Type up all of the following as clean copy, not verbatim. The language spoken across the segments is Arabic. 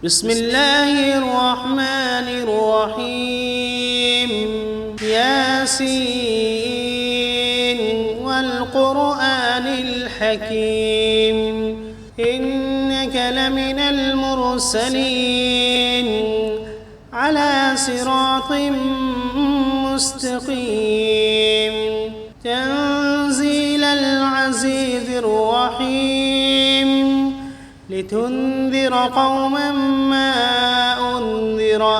بسم الله الرحمن الرحيم ياسين والقرآن الحكيم إنك لمن المرسلين على صراط مستقيم تنزيل العزيز الرحيم لتنذر قوما ما أنذر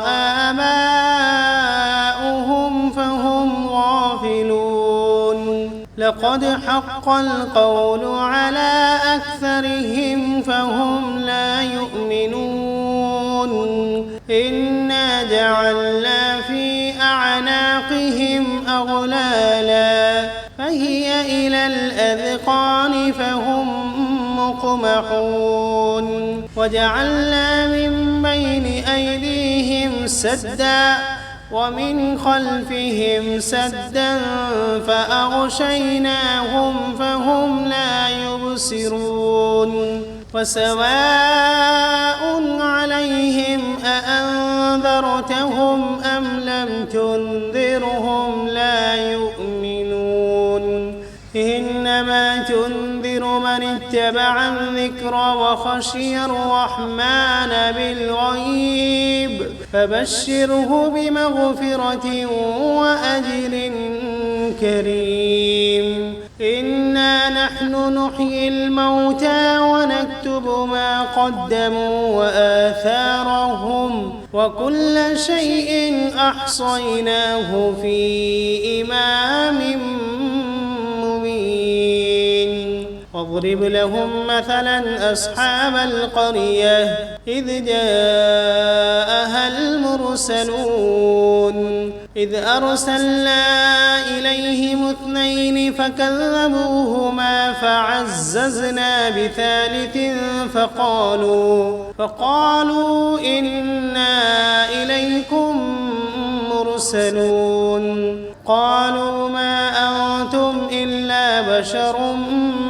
آباؤهم فهم غافلون لقد حق القول على أكثرهم فهم لا يؤمنون إنا جعلنا في أعناقهم أغلالا فهي إلى الأذقان فهم مقمحون وجعلنا من بين أيديهم سدا ومن خلفهم سدا فأغشيناهم فهم لا يبصرون وسواء عليهم أأنذرتهم أم لم تنذرهم لا يؤمنون إنما تنذر من اتبع الذكر وخشي الرحمن بالغيب فبشره بمغفرة وأجر كريم إنا نحن نحيي الموتى ونكتب ما قدموا وآثارهم وكل شيء أحصيناه في إمام واضرب لهم مثلا أصحاب القرية إذ جاءها المرسلون إذ أرسلنا إليهم 2 فكذبوهما فعززنا بثالث فقالوا إنا إليكم مرسلون قالوا ما أنتم إلا بشر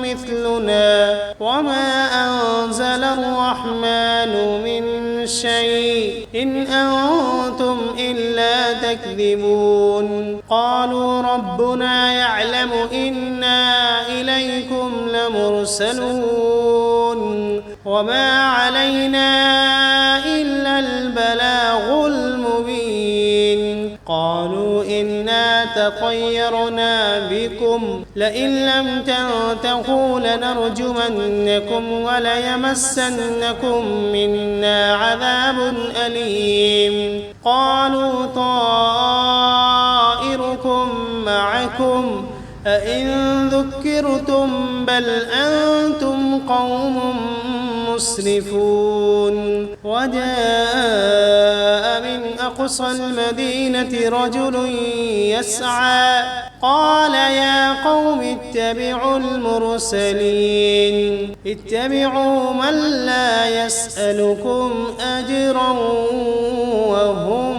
مثلنا وما أنزل الرحمن من شيء إن أنتم إلا تكذبون قالوا ربنا يعلم إنا إليكم لمرسلون وما علينا إلا البلاغ المبين قالوا إنا تطيرنا بكم لئن لم تنتهوا لنرجمنكم وليمسنكم منا عذاب أليم قالوا طائركم معكم أئن ذكرتم بل أنتم قوم مسرفون وجاء من أقصى المدينة رجل يسعى قال يا قوم اتبعوا المرسلين اتبعوا من لا يسألكم أجرا وهم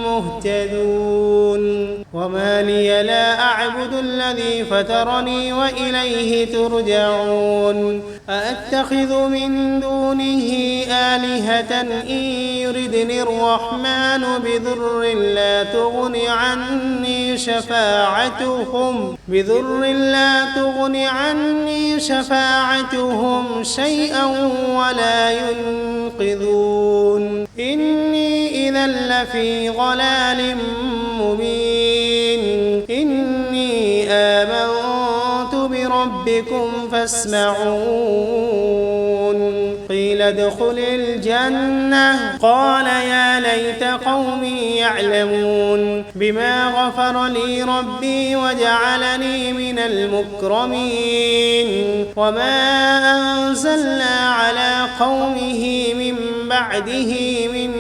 مهتدون وما لي لا أعبد الذي فطرني وإليه ترجعون أأتخذ من دونه آلهة إن يردني الرحمن بضر لا تغن عني شفاعتهم شيئا ولا ينقذون إني إذا لفي ضلال مبين إني آمنت بربكم فاسمعون قيل ادخل الجنة قال يا ليت قومي يعلمون بما غفر لي ربي وجعلني من المكرمين وما أنزلنا على قومه من بعده من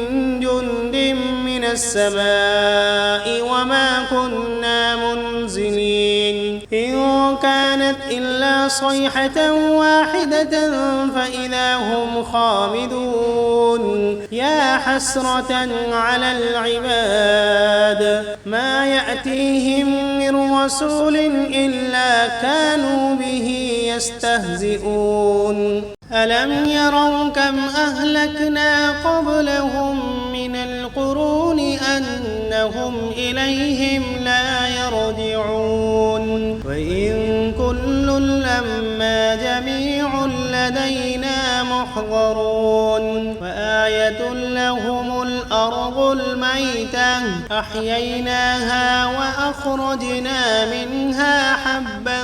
جند من السماء وما كنا منزلين إن كانت إلا صيحة واحدة فإذا هم خامدون يا حسرة على العباد ما يأتيهم من رسول إلا كانوا به يستهزئون ألم يروا كم أهلكنا قبلهم من القرون أنهم إليهم لا يرجعون وإن كل لما جميع لدينا محضرون وآية لهم الأرض الميتة أحييناها وأخرجنا منها حبا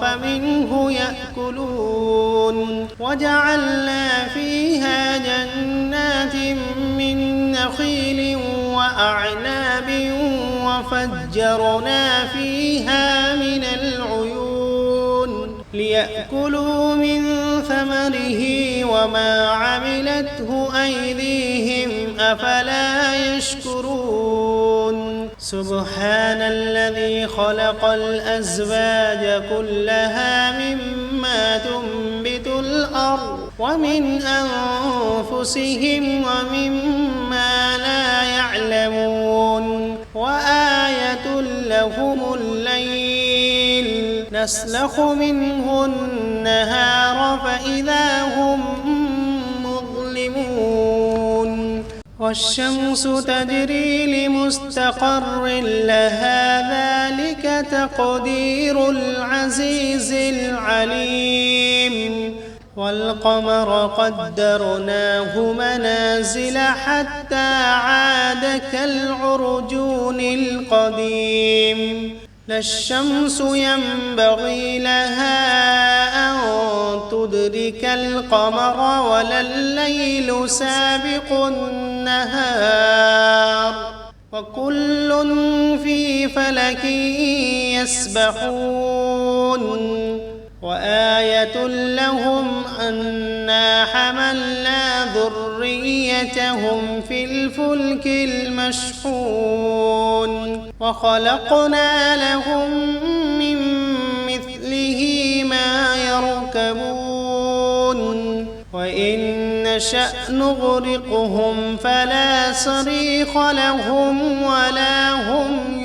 فمنه يأكلون وجعلنا فيها جنات من نخيل وأعناب وفجرنا فيها من العيون ليأكلوا من ثمره وما عملته أيديهم أفلا يشكرون سبحان الذي خلق الأزواج كلها مما تنبت الأرض ومن أنفسهم ومما لا يعلمون وآية لهم الليل نسلخ منه النهار فإذا هم مظلمون والشمس تجري لمستقر لها ذلك تقدير العزيز العليم والقمر قدرناه منازل حتى عاد كالعرجون القديم لا الشمس ينبغي لها أن تدرك القمر ولا الليل سابق النهار وكل في فلك يسبحون وآية لهم أنا حملنا ذريتهم في الفلك المشحون وخلقنا لهم من مثله ما يركبون وإن نشأ نغرقهم فلا صريخ لهم ولا هم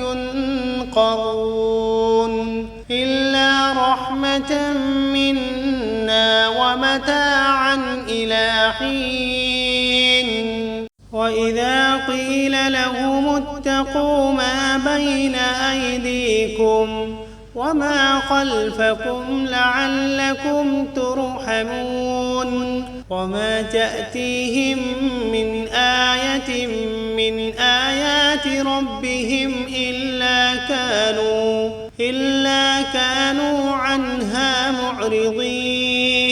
ينقذون إلا رحمة منا ومتاعا إلى حين وإذا قيل لهم اتقوا ما بين أيديكم وما خلفكم لعلكم ترحمون وما تأتيهم من آية من آيات ربهم إلا كانوا عنها معرضين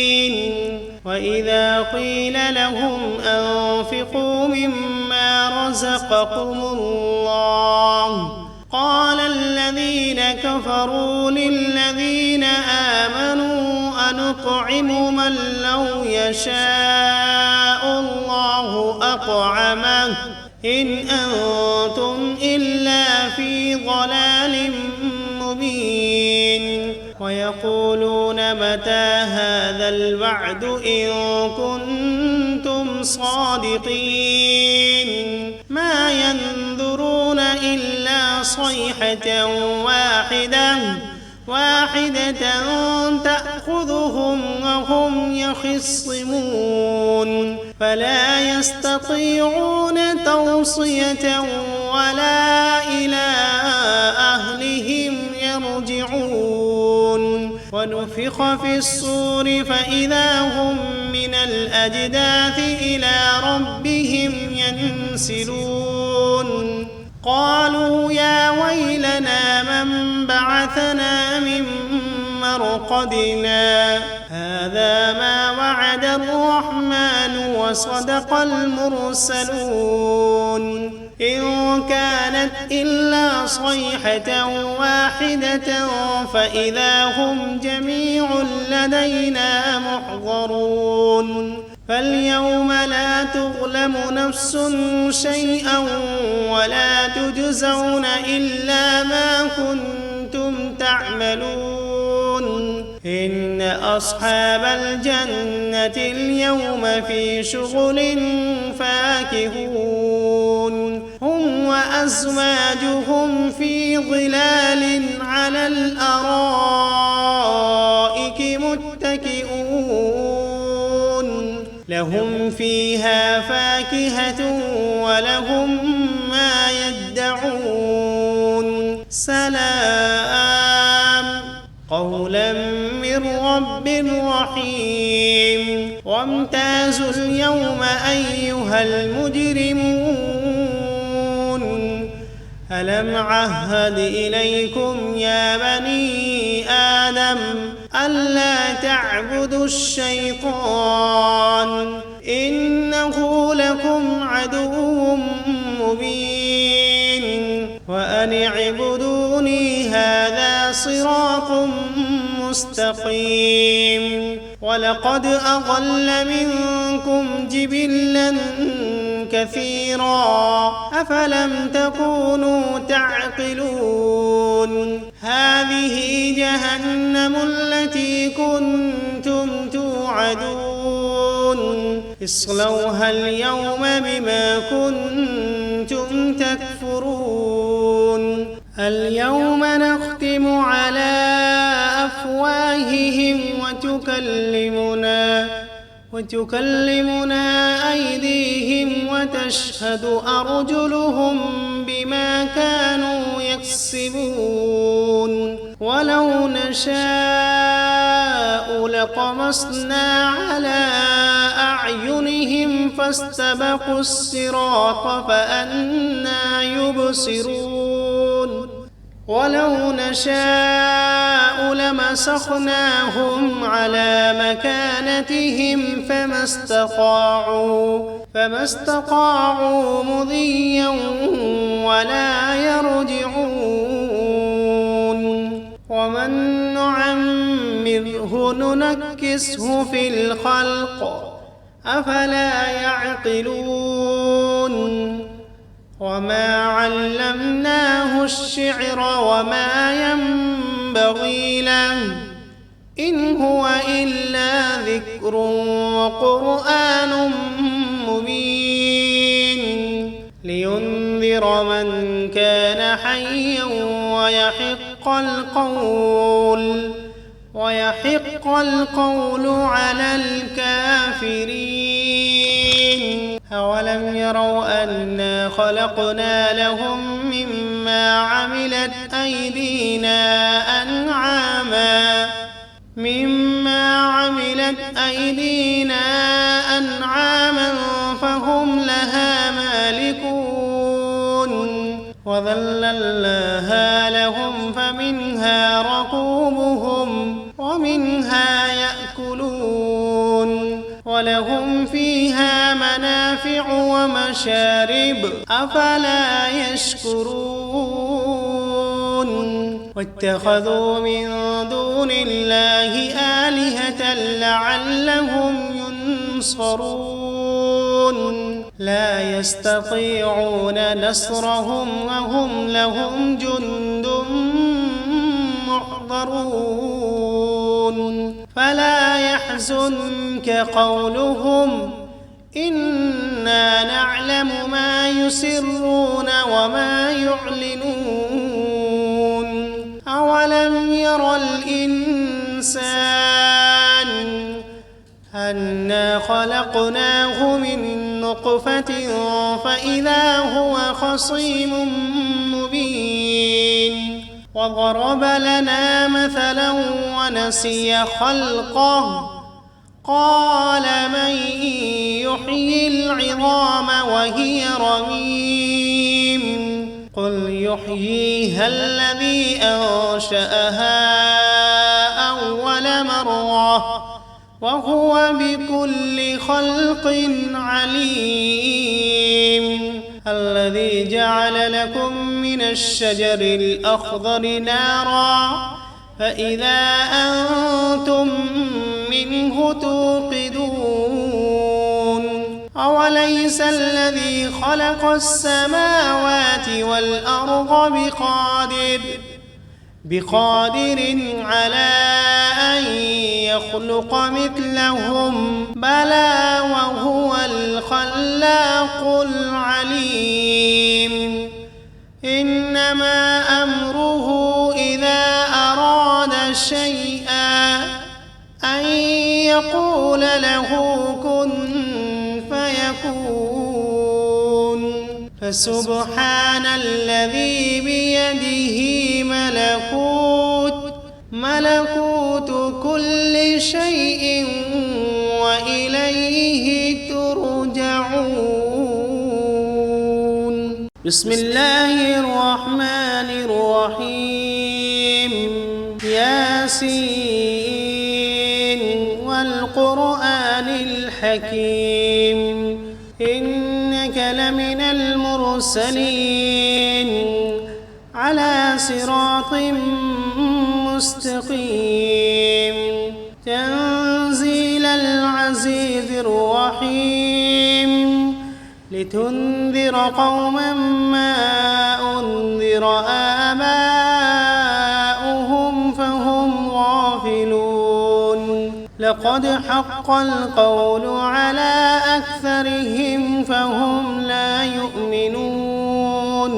وإذا قيل لهم أنفقوا مما رزقكم الله قال الذين كفروا للذين آمنوا أنطعم من لو يشاء الله أطعمه إن أنتم إلا في ضلال مبين ويقولون متى هذا الوعد إن كنتم صادقين ما ينظرون إلا صيحة واحدة تأخذهم وهم يخصمون فلا يستطيعون توصية ولا إلى أهلهم يرجعون ونفخ في الصور فإذا هم من الأجداث إلى ربهم ينسلون قالوا يا ويلنا من بعثنا من مرقدنا هذا ما وعد الرحمن وصدق المرسلون إن كانت إلا صيحة واحدة فإذا هم جميع لدينا محضرون فاليوم لا تظلم نفس شيئا ولا تجزون إلا ما كنتم تعملون إن أصحاب الجنة اليوم في شغل فاكهون هم وأزواجهم في ظلال على الأرائك متكئون فيها فاكهة ولهم ما يدعون سلام قولا من رب رحيم وامتازوا اليوم أيها المجرمون ألم عهد إليكم يا بني آدم ألا تعبدوا الشيطان إنه لكم عدو مبين وأن اعبدوني هذا صراط مستقيم ولقد أضل منكم جبلا كثيرا أفلم تكونوا تعقلون هذه جهنم التي كنتم توعدون اصلوها اليوم بما كنتم تكفرون اليوم نختم على أفواههم وتكلمنا أيديهم وتشهد أرجلهم بما كانوا يكسبون ولو نشاء لطمسنا على أعينهم فاستبقوا الصراط فأنى يبصرون ولو نشاء لمسخناهم على مكانتهم فما استطاعوا مضيا ولا يرجعون ومن نعمره ننكسه في الخلق أفلا يعقلون وما علمناه الشعر وما ينبغي له إن هو إلا ذكر وقرآن مبين لينذر من كان حيا ويحق القول على الكافرين أولم يروا أنا خلقنا لهم مما عملت أيدينا أنعاما فهم لها مالكون وذللناها لهم فمنها ركوبهم ومنها يأكلون ولهم فيها منافع ومشارب أفلا يشكرون واتخذوا من دون الله آلهة لعلهم ينصرون لا يستطيعون نصرهم وهم لهم جند محضرون فلا يحزنك قولهم إنا نعلم ما يسرون وما يعلنون أولم ير الإنسان أنا خلقناه من نطفة فإذا هو خصيم مبين وضرب لنا مثلا ونسي خلقه قال من يحيي العظام وهي رميم قل يحييها الذي أنشأها أول مرة وهو بكل خلق عليم الذي جعل لكم من الشجر الأخضر نارا فإذا أنتم منه توقدون أوليس الذي خلق السماوات والأرض بقادر على أن يخلق مثلهم بلى وهو الخلاق العليم إنما أمره إذا أراد شيئا أن يقول له كن فسبحان الذي بيده ملكوت كل شيء وإليه ترجعون. بسم الله الرحمن الرحيم. ياسين والقرآن الحكيم إنك لمن المرسلين على صراط مستقيم تنزيل العزيز الرحيم لتنذر قوما ما أنذر آباؤهم فهم غافلون لقد حق القول على أكثرهم فهم لا يؤمنون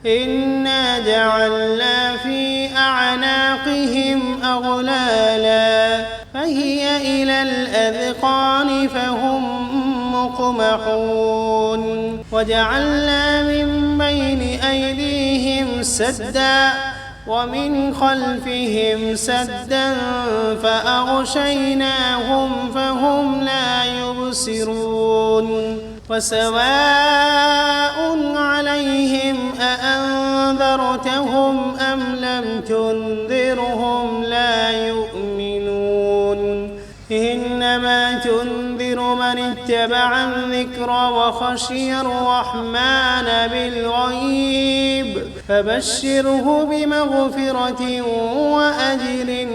إنا جعلنا في أعناقهم أغلالا فهي إلى الأذقان فهم مقمحون وجعلنا من بين أيديهم سدا ومن خلفهم سدا فأغشيناهم فهم لا يبصرون وسواء عليهم أأنذرتهم أم لم تنذرهم لا يؤمنون إنما تنذر من اتبع الذكر وخشي الرحمن بالغيب فبشره بمغفرة وأجر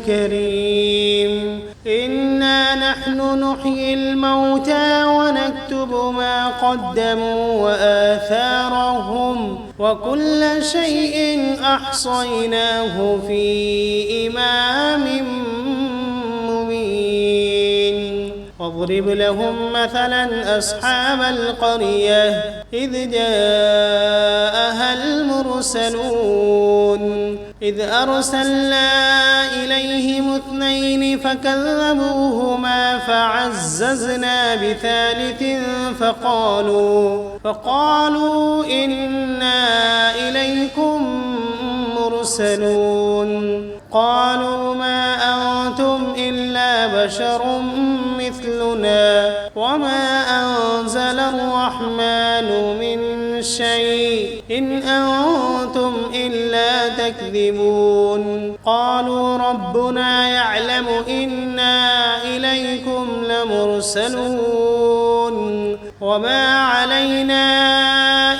كريم إنا نحن نحيي الموتى ونكتب ما قدموا وآثارهم وكل شيء أحصيناه في إمام مبين واضرب لهم مثلا أصحاب القرية إذ جاءها المرسلون إذ أرسلنا إليهم 2 فكذبوهما فعززنا بثالث فقالوا إنا إليكم مرسلون قالوا ما أنتم إلا بشر مثلنا وما أنزل الرحمن من شيء إن أنتم إلا تكذبون قالوا ربنا يعلم إنا إليكم لمرسلون وما علينا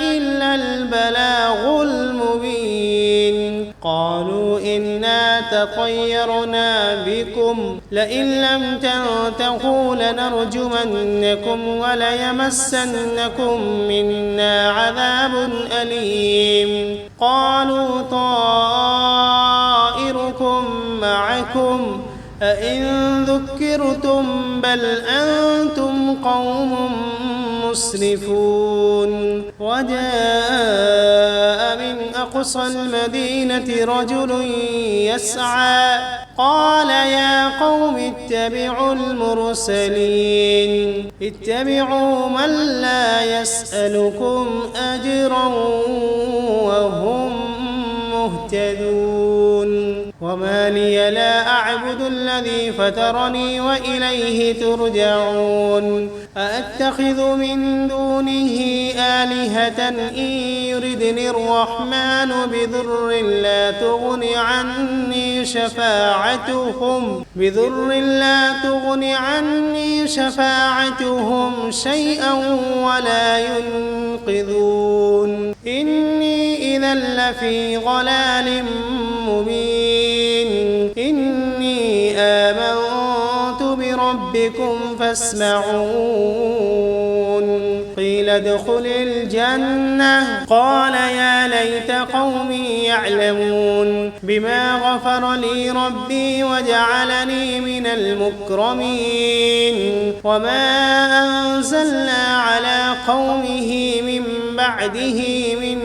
إلا البلاغ المبين قالوا إنا تطيرنا بكم لئن لم تنتهوا لنرجمنكم وليمسنكم منا عذاب أليم قالوا طائركم معكم أئن ذكرتم بل أنتم قوم مسرفون وجاء من أقصى المدينة رجل يسعى قال يا قوم اتبعوا المرسلين اتبعوا من لا يسألكم أجرا وهم مهتدون وما لي لا أعبد الذي فطرني وإليه ترجعون أأتخذ من دونه آلهة إن يردني الرحمن بضر لا تغن عني شفاعتهم شيئا ولا ينقذون إني إذا لفي ضلال مبين إني آمنت بربكم فاسمعون قيل ادخل الجنة قال يا ليت قومي يعلمون بما غفر لي ربي وجعلني من المكرمين وما أنزلنا على قومه من بعده من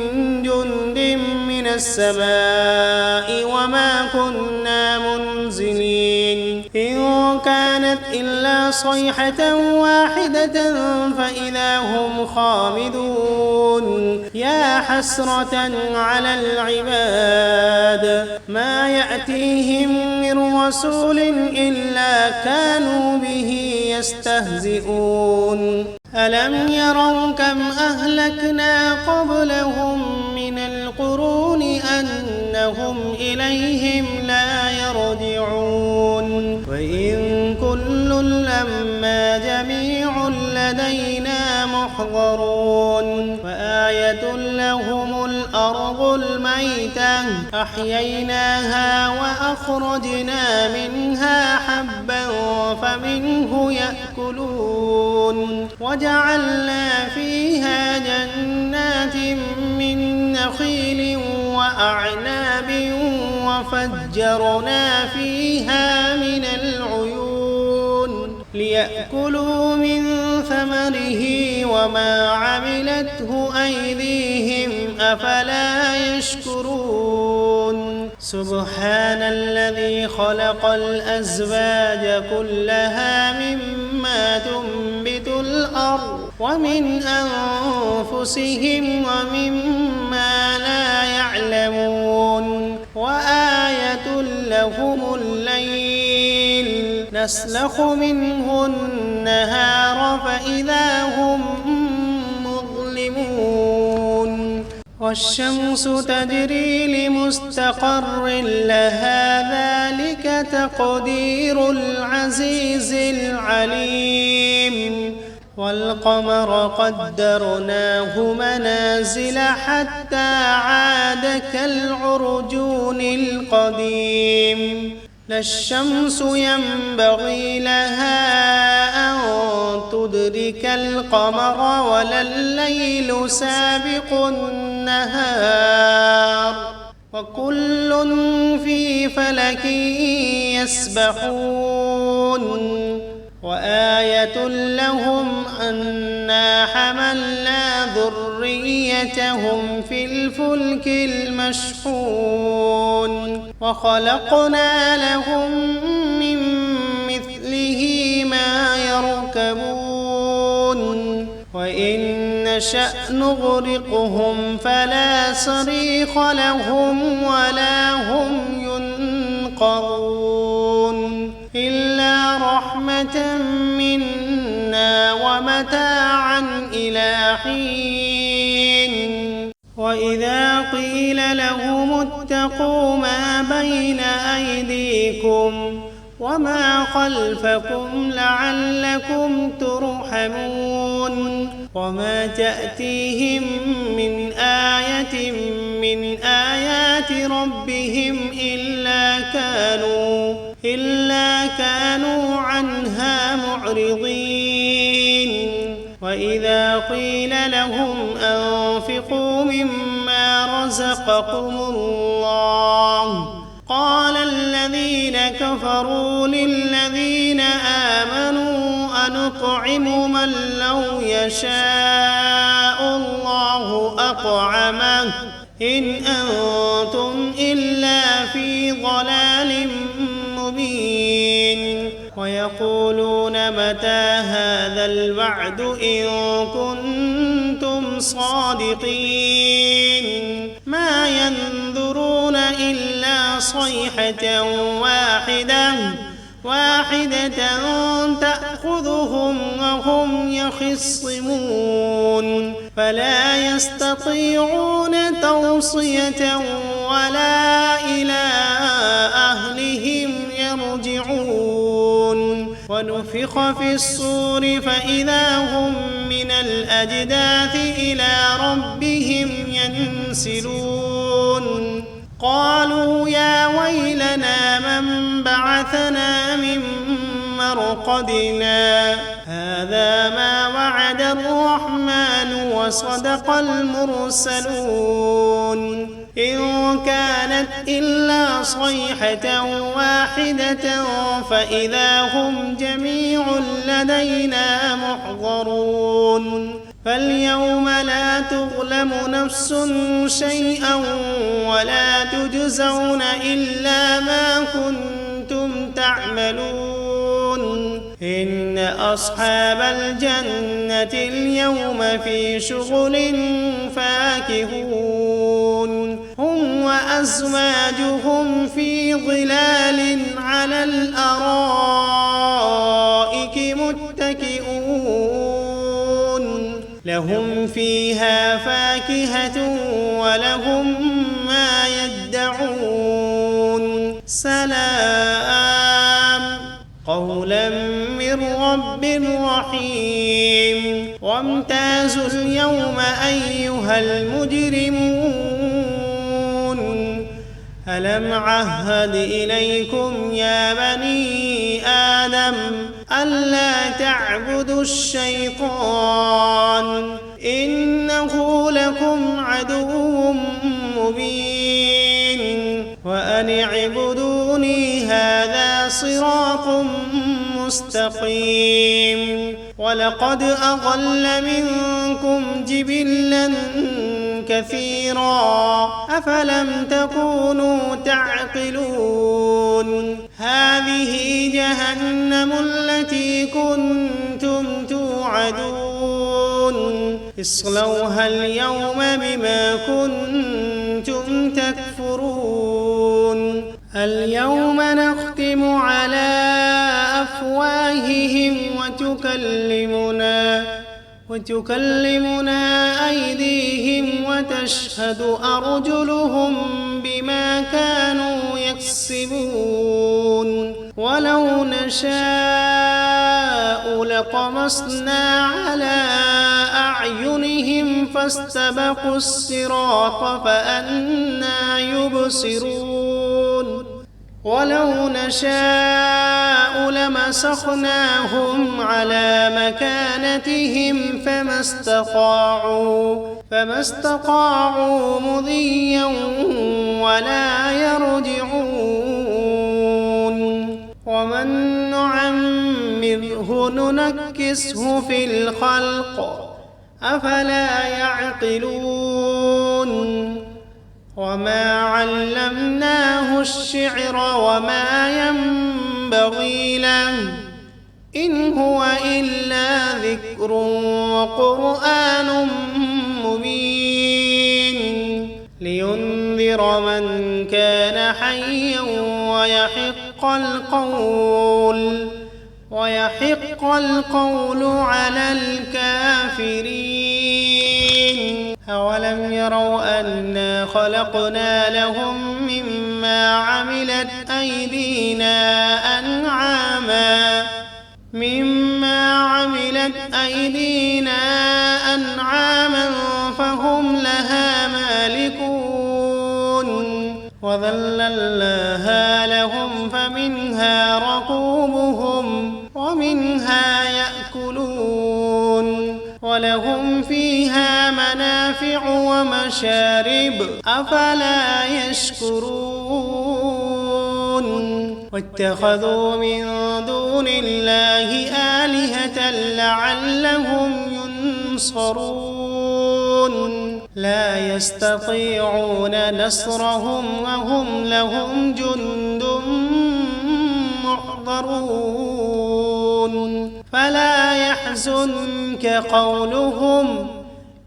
جند من السماء وما كنا منزلين إن كانت إلا صيحة واحدة فإذا هم خامدون يا حسرة على العباد ما يأتيهم من رسول إلا كانوا به يستهزئون ألم يروا كم أهلكنا قبلهم من القرون أنهم إليهم لا يرجعون وإن كل لما جميع لدينا محضرون وآية لهم الأرض الميتة أحييناها وأخرجنا منها حبا فمنه يأكلون وجعلنا فيها جنات من نخيل وأعناب وفجرنا فيها من العيون ليأكلوا من ثمره وما عملته أيديهم أفلا يشكرون سبحان الذي خلق الأزواج كلها مما تنبت الأرض ومن أنفسهم ومما لا يعلمون وآية لهم الليل نسلخ منه النهار فإذا هم مظلمون والشمس تجري لمستقر لها ذلك تقدير العزيز العليم والقمر قدرناه منازل حتى عاد كالعرجون القديم لا الشمس ينبغي لها أن تدرك القمر ولا الليل سابق النهار وكل في فلك يسبحون وآية لهم أنا حملنا ذريتهم في الفلك المشحون وخلقنا لهم من مثله ما يركبون وإن نشأ نغرقهم فلا صريخ لهم ولا هم ينقذون إلا رحمة منا ومتاعا إلى حين وإذا قيل لهم اتقوا ما بين أيديكم وما خلفكم لعلكم ترحمون وما تأتيهم من آية من آيات ربهم إلا كانوا عنها معرضين وإذا قيل لهم أنفقوا مما رزقكم الله قال الذين كفروا للذين آمنوا أنطعم من لو يشاء الله أطعمه إن أنتم إلا في ضلال مبين ويقولون متى هذا الوعد إن كنتم صادقين ما ينظرون إلا صيحة واحدة تأخذهم وهم يخصمون فلا يستطيعون توصية ولا إلى أهلهم يرجعون ونفخ في الصور فإذا هم من الأجداث إلى ربهم ينسلون قالوا يا ويلنا من بعثنا من مرقدنا هذا ما وعد الرحمن وصدق المرسلون إن كانت إلا صيحة واحدة فإذا هم جميع لدينا محضرون فاليوم لا تظلم نفس شيئا ولا تجزون إلا ما كنتم تعملون إن أصحاب الجنة اليوم في شغل فاكهون هم وأزواجهم في ظلال على الأرائك متكئون لهم فيها فاكهة ولهم ما يدعون سلام قولا من رب رحيم وامتازوا اليوم أيها المجرمون ألم عهد إليكم يا بني آدم ألا تعبدوا الشيطان إنه لكم عدو مبين وأن اعبدوني هذا صراط مستقيم ولقد أضل منكم جبلا كثيرا أفلم تكونوا تعقلون هذه جهنم التي كنتم توعدون اصلوها اليوم بما كنتم تكفرون اليوم نختم على أفواههم وتكلمنا أيديهم وتشهد أرجلهم بما كانوا يكسبون ولو نشاء لطمسنا على أعينهم فاستبقوا الصراط فأنى يبصرون ولو نشاء لمسخناهم على مكانتهم فما استطاعوا مضيا ولا يرجعون ومن نعمره ننكسه في الخلق أفلا يعقلون وما علمناه الشعر وما ينبغي له إن هو إلا ذكر وقرآن مبين لينذر من كان حيا ويحق القول على الكافرين أولم يروا أنا خلقنا لهم مما عملت أيدينا أنعاما فهم لها مالكون وذللناها لهم فمنها ركوبهم ومنها يأكلون ولهم فيها منافع ومشارب أفلا يشكرون واتخذوا من دون الله آلهة لعلهم ينصرون لا يستطيعون نصرهم وهم لهم جند محضرون فلا يحزنك قولهم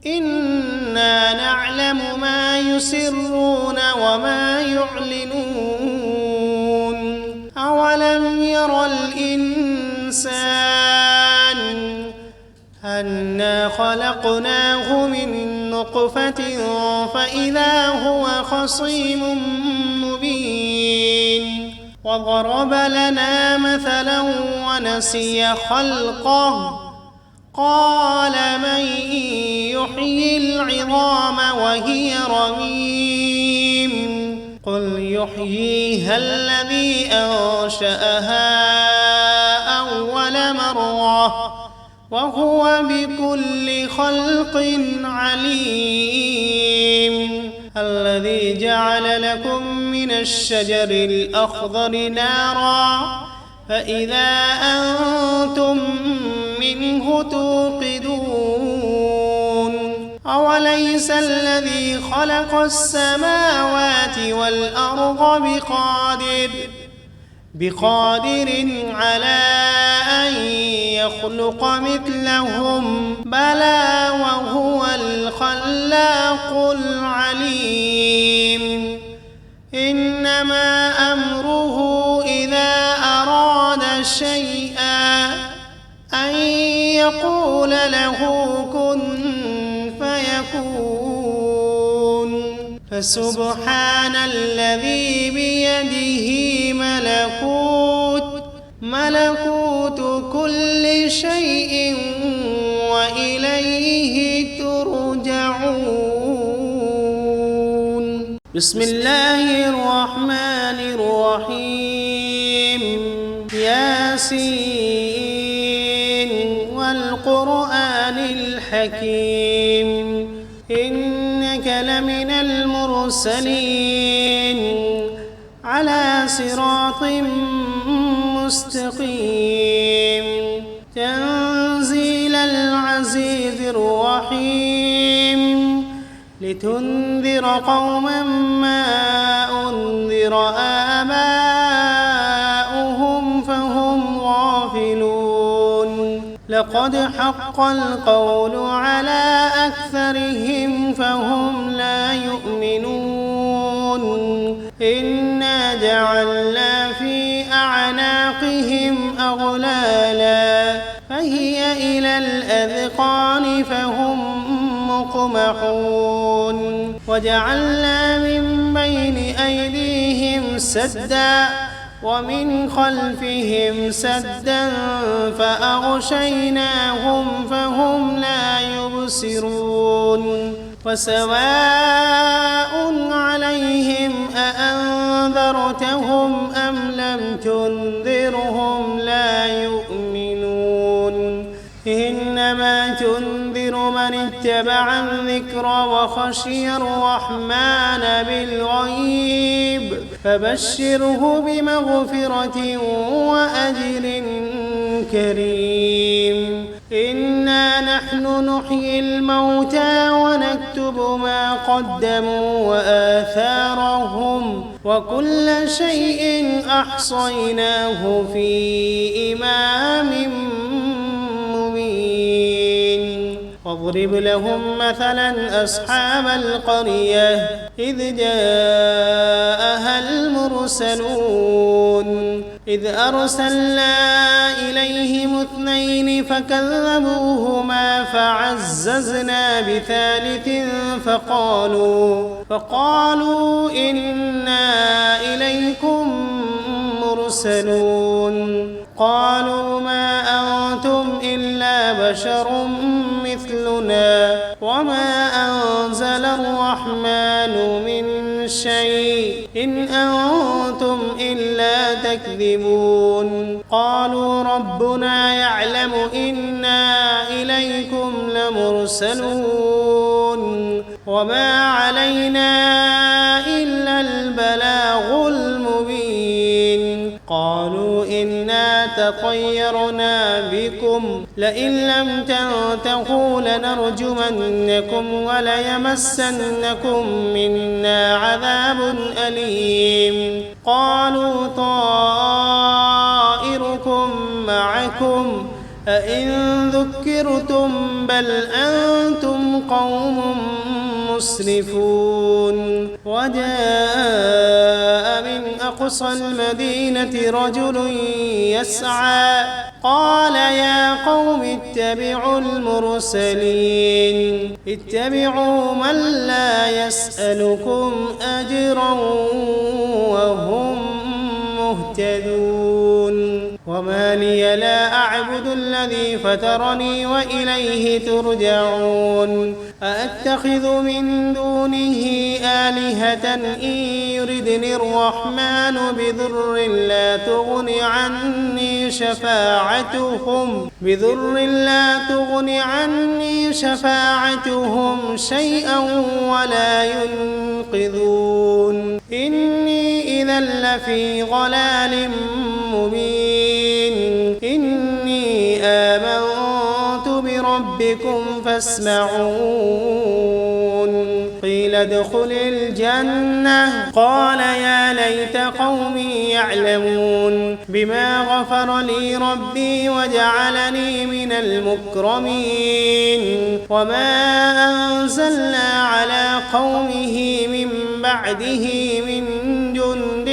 إنا نعلم ما يسرون وما يعلنون أولم ير الإنسان أنا خلقناه من نطفة فإذا هو خصيم مبين وضرب لنا مثلا ونسي خلقه قال من يحيي العظام وهي رميم قل يحييها الذي أنشأها أول مرة وهو بكل خلق عليم الذي جعل لكم من الشجر الأخضر نارا فإذا أنتم منه توقدون أوليس الذي خلق السماوات والأرض بقادر على أن يخلق مثلهم بلى وهو الخلاق العليم إنما أمره إذا أراد شيئا أن يقول له كن فيكون فسبحان الذي بيده ملكوت كل شيء وإليه ترجعون. بسم الله الرحمن الرحيم. ياسين والقرآن الحكيم إنك لمن المرسلين على صراط مستقيم تنزيل العزيز الرحيم لتنذر قوما ما أنذر آباؤهم فهم غافلون لقد حق القول على أكثرهم فهم لا يؤمنون إنا جعلنا في أعناقهم أغلالا فهي إلى الأذقان فهم مقمحون وجعلنا من بين أيديهم سدا ومن خلفهم سدا فأغشيناهم فهم لا يبصرون وسواء عليهم أأنذرتهم أم لم تنذرهم لا يؤمنون إنما تنذر من اتبع الذكر وخشي الرحمن بالغيب فبشره بمغفرة وأجر كريم إنا نحن نحيي الموتى ونكتب ما قدموا وآثارهم وكل شيء أحصيناه في إمام مبين واضرب لهم مثلا أصحاب القرية إذ جاءها المرسلون إذ أرسلنا إليهم اثنين فكذبوهما فعززنا بثالث فقالوا إنا إليكم مرسلون قالوا ما أنتم إلا بشر مثلنا وما أنزل الرحمن من شيء إن أنتم إلا تكذبون قالوا ربنا يعلم إنا إليكم لمرسلون وما علينا إلا البلاغ المبين قالوا إنا تطيرنا بكم لئن لم تنتهوا لنرجمنكم وليمسنكم منا عذاب أليم قالوا طائركم معكم أئن ذكرتم بل أنتم قوم مسرفون وجاء من أقصى المدينة رجل يسعى قال يا قوم اتبعوا المرسلين اتبعوا من لا يسألكم أجرا وهم مهتدون وما لي لا أعبد الذي فطرني وإليه ترجعون أأتخذ من دونه آلهة إن يردني الرحمن بضر لا تغن عني شفاعتهم شيئا ولا ينقذون إني إذا لفي ضلال مبين إني آمنت بربكم فاسمعون قيل قيل ادخل الجنة قال يا ليت قومي يعلمون بما غفر لي ربي وجعلني من المكرمين وما أنزلنا على قومه من بعده من جند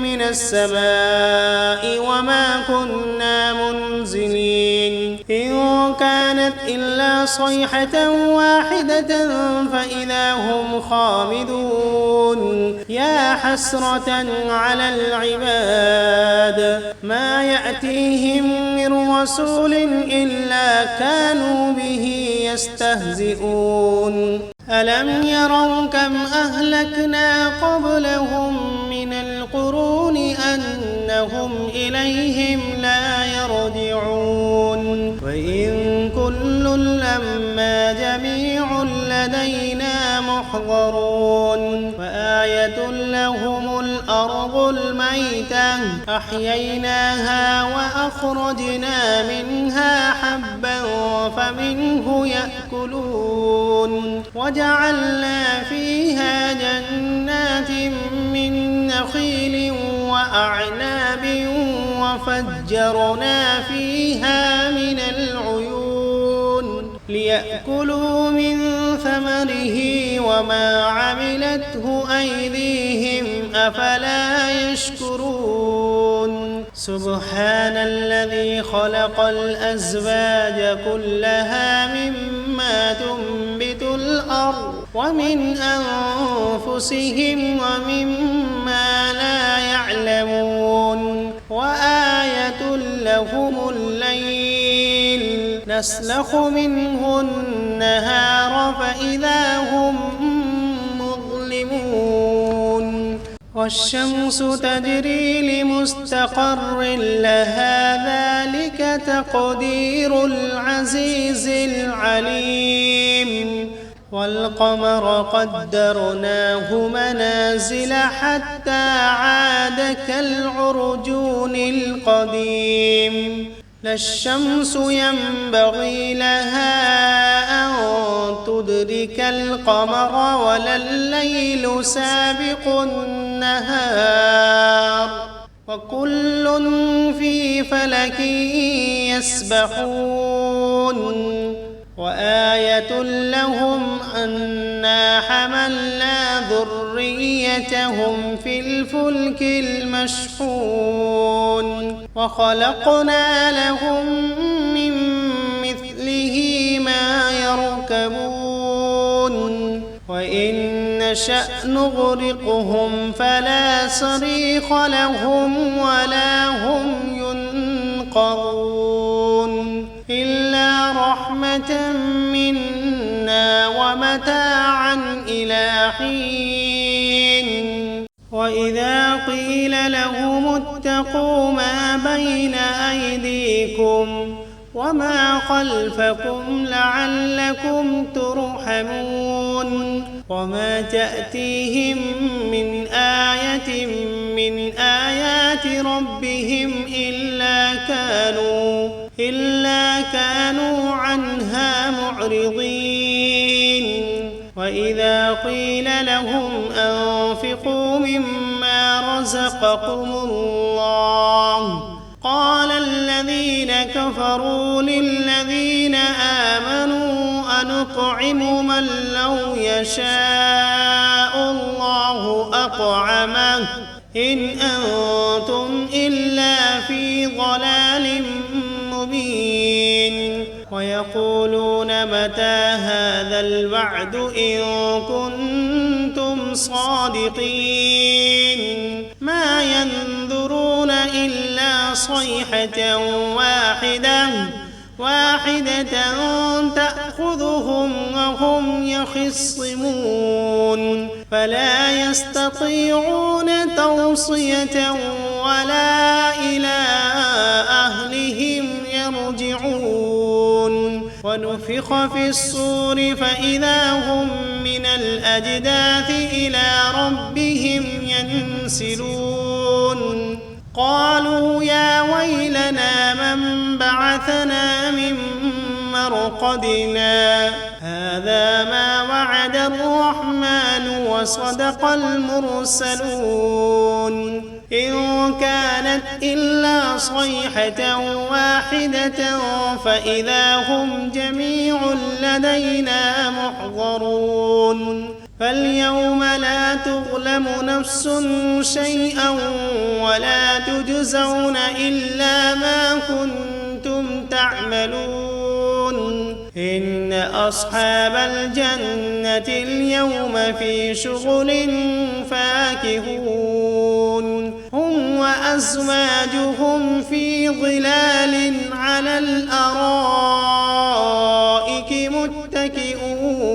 من السماء وما كنا منزلين إن كانت إلا صيحة واحدة فإذا هم خامدون يا حسرة على العباد ما يأتيهم من رسول إلا كانوا به يستهزئون ألم يروا كم أهلكنا قبلهم من القرون أنهم إليهم لا يرجعون وإن كل لما جميع لدينا محضرون وآية لهم الأرض الميتة أحييناها وأخرجنا منها حبا فمنه يأكلون وجعلنا فيها جنات من نخيل وأعناب وفجرنا فيها من العيون ليأكلوا من ثمره وما عملته أيديهم أفلا يشكرون سبحان الذي خلق الأزواج كلها مما تنبت الأرض ومن أنفسهم ومما لا يعلمون وآية لهم الليل نسلخ منه النهار فإذا هم مظلمون والشمس تجري لمستقر لها ذلك تقدير العزيز العليم والقمر قدرناه منازل حتى عاد كالعرجون القديم لا الشمس ينبغي لها أن تدرك القمر ولا الليل سابق النهار وكل في فلك يسبحون وآية لهم أنا حملنا ذريتهم في الفلك المشحون وخلقنا لهم من مثله ما يركبون وإن نشأ نغرقهم فلا صريخ لهم ولا هم ينقذون إلا رحمة منا ومتاعا إلى حين وإذا قيل لهم اتقوا ما بين أيديكم وما خلفكم لعلكم ترحمون وما تأتيهم من آية من آيات ربهم إلا كانوا عنها معرضين وإذا قيل لهم أنفقوا مما رزقكم الله قال الذين كفروا للذين آمنوا أنطعم من لو يشاء الله أطعمه إن أنتم إلا في ضلال مبين ويقولون متى هذا الوعد إن كنتم صادقين ما ينظرون إلا صيحة واحدة تأخذهم وهم يخصمون فلا يستطيعون توصية ولا إلى أهلهم يرجعون ونفخ في الصور فإذا هم من الأجداث إلى ربهم ينسلون قالوا يا ويلنا من بعثنا من مرقدنا هذا ما وعد الرحمن وصدق المرسلون إن كانت إلا صيحة واحدة فإذا هم جميع لدينا محضرون فاليوم لا تظلم نفس شيئا ولا تجزون إلا ما كنتم تعملون إن أصحاب الجنة اليوم في شغل فاكهون هم وأزواجهم في ظلال على الأرائك متكئون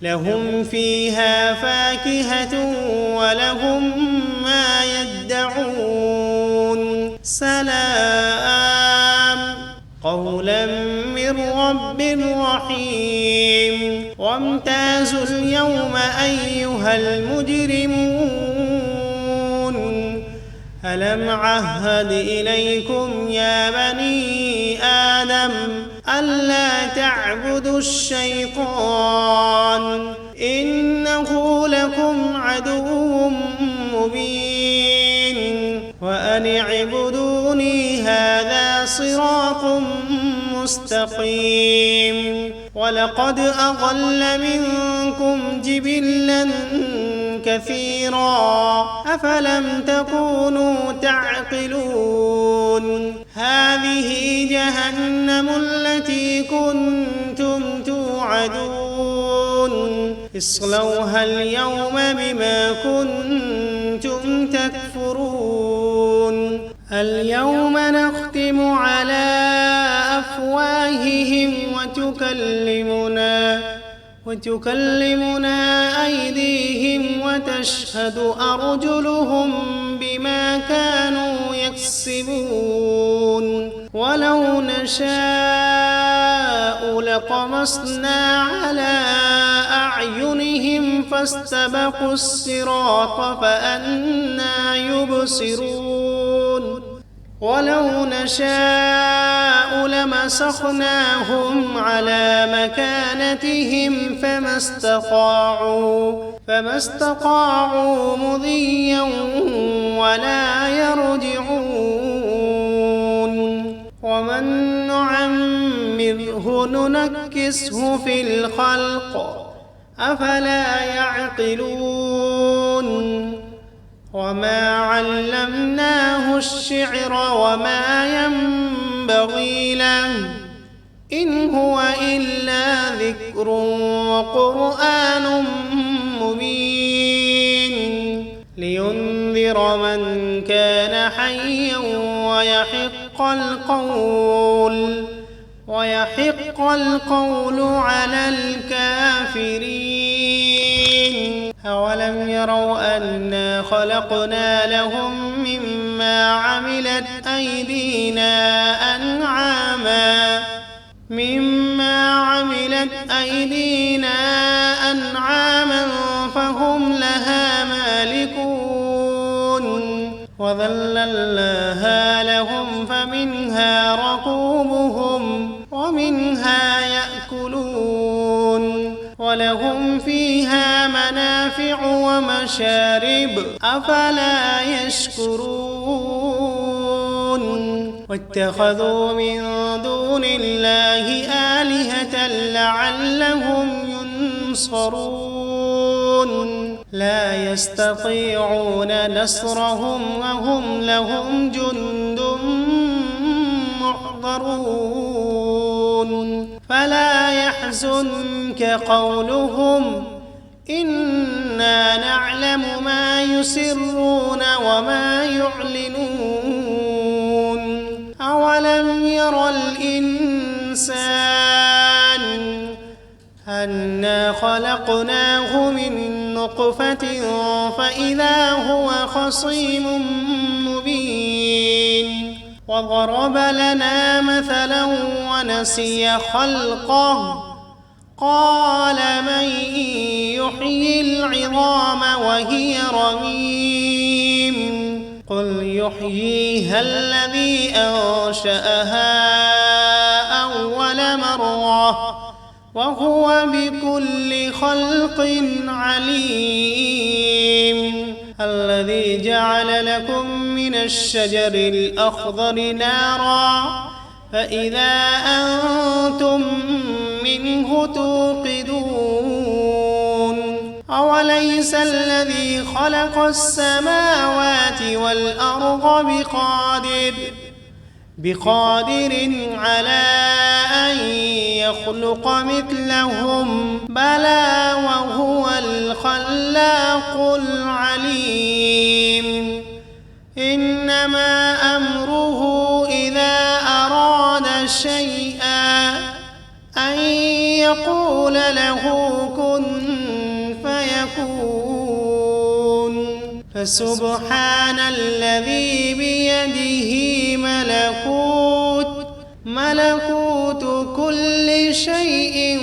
لهم فيها فاكهة ولهم ما يدعون سلام قولا من رب رحيم وامتازوا اليوم أيها المجرمون ألم عهد إليكم يا بني آدم ألا تعبدوا الشيطان إنه لكم عدو مبين وأن اعبدوني هذا صراط مستقيم ولقد أضل منكم جبلا كثيرا أفلم تكونوا تعقلون هذه جهنم التي كنتم توعدون اصلوها اليوم بما كنتم تكفرون اليوم نختم على أفواههم وتكلمنا أيديهم وتشهد أرجلهم بما كانوا يكسبون ولو نشاء لطمسنا على أعينهم فاستبقوا الصراط فأنى يبصرون ولو نشاء لمسخناهم على مكانتهم فما استطاعوا مضيا ولا يرجعون ومن نعمره ننكسه في الخلق أفلا يعقلون وما علمناه الشعر وما ينبغي له إن هو إلا ذكر وقرآن مبين لينذر من كان حيا ويحق القول على الكافرين أولم يروا أنا خلقنا لهم مما عملت أيدينا أنعاما فهم لها مالكون وذللناها لهم فمنها ركوبهم ومنها يأكلون ولهم فيها منافع ومشارب أفلا يشكرون واتخذوا من دون الله آلهة لعلهم ينصرون لا يستطيعون نصرهم وهم لهم جند محضرون فلا يحزنك قولهم إنا نعلم ما يسرون وما يعلنون أولم ير الإنسان أنا خلقناه من نطفة فإذا هو خصيم مبين وضرب لنا مثلا ونسي خلقه قال من يحيي العظام وهي رميم قل يحييها الذي أنشأها أول مرة وهو بكل خلق عليم. الذي جعل لكم من الشجر الأخضر نارا فإذا أنتم منه توقدون. أوليس الذي خلق السماوات والأرض بقادر على أن يخلق مثلهم؟ بلى وهو الخلاق العليم. إنما أمره إذا أراد شيئا أن يقول له كن فيكون. فسبحان الذي بيده ملكوت كل شيء